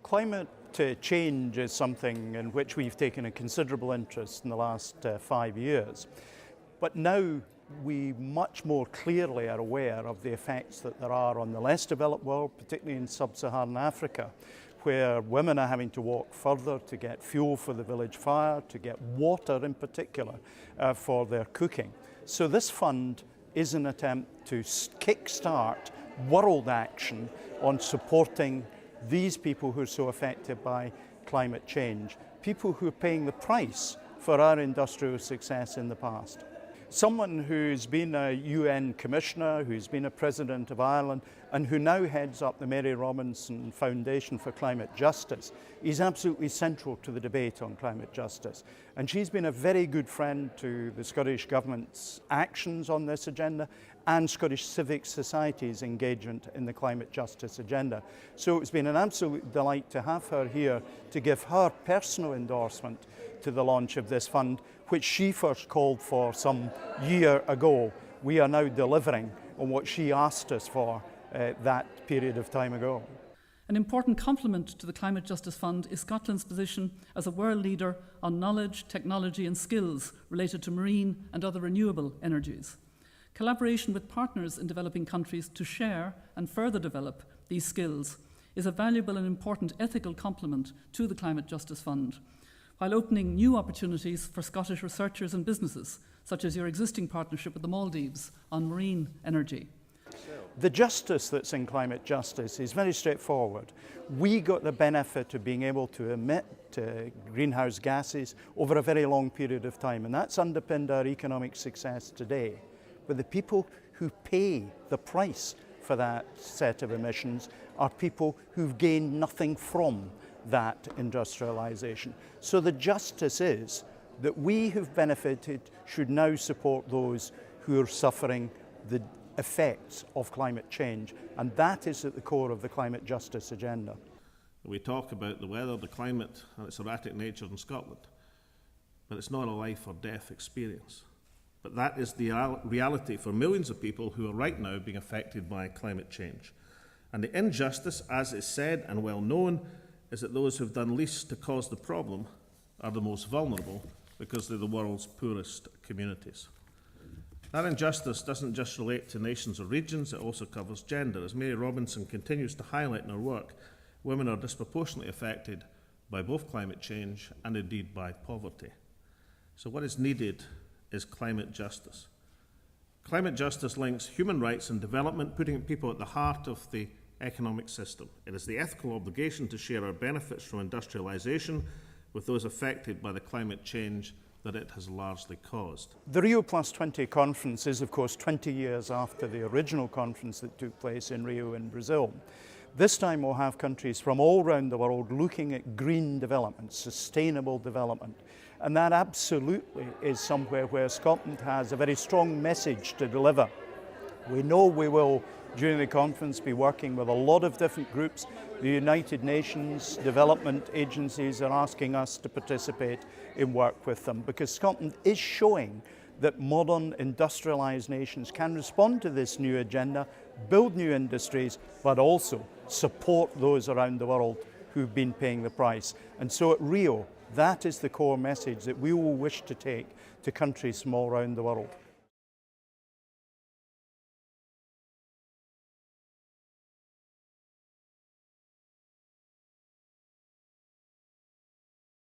Climate change is something in which we've taken a considerable interest in the last 5 years. But now we much more clearly are aware of the effects that there are on the less developed world, particularly in sub-Saharan Africa, where women are having to walk further to get fuel for the village fire, to get water in particular for their cooking. So this fund is an attempt to kick-start world action on supporting these people who are so affected by climate change, people who are paying the price for our industrial success in the past. Someone who's been a UN Commissioner, who's been a President of Ireland, and who now heads up the Mary Robinson Foundation for Climate Justice, is absolutely central to the debate on climate justice. And she's been a very good friend to the Scottish Government's actions on this agenda and Scottish civic society's engagement in the climate justice agenda. So it's been an absolute delight to have her here to give her personal endorsement to the launch of this fund, which she first called for some year ago. We are now delivering on what she asked us for that period of time ago. An important complement to the Climate Justice Fund is Scotland's position as a world leader on knowledge, technology and skills related to marine and other renewable energies. Collaboration with partners in developing countries to share and further develop these skills is a valuable and important ethical complement to the Climate Justice Fund, while opening new opportunities for Scottish researchers and businesses, such as your existing partnership with the Maldives on marine energy. The justice that's in climate justice is very straightforward. We got the benefit of being able to emit greenhouse gases over a very long period of time, and that's underpinned our economic success today. But the people who pay the price for that set of emissions are people who've gained nothing from that industrialisation. So the justice is that we who've benefited should now support those who are suffering the effects of climate change, and that is at the core of the climate justice agenda. We talk about the weather, the climate and its erratic nature in Scotland, but it's not a life or death experience. But that is the reality for millions of people who are right now being affected by climate change. And the injustice, as is said and well known, is that those who've done least to cause the problem are the most vulnerable because they're the world's poorest communities. That injustice doesn't just relate to nations or regions, it also covers gender. As Mary Robinson continues to highlight in her work, women are disproportionately affected by both climate change and indeed by poverty. So what is needed is climate justice. Climate justice links human rights and development, putting people at the heart of the economic system. It is the ethical obligation to share our benefits from industrialisation with those affected by the climate change that it has largely caused. The Rio +20 conference is, of course, 20 years after the original conference that took place in Rio in Brazil. This time we'll have countries from all around the world looking at green development, sustainable development. And that absolutely is somewhere where Scotland has a very strong message to deliver. We know we will, during the conference, be working with a lot of different groups. The United Nations development agencies are asking us to participate in work with them because Scotland is showing that modern industrialised nations can respond to this new agenda, build new industries, but also support those around the world who've been paying the price. And so at Rio, that is the core message that we will wish to take to countries from all around the world.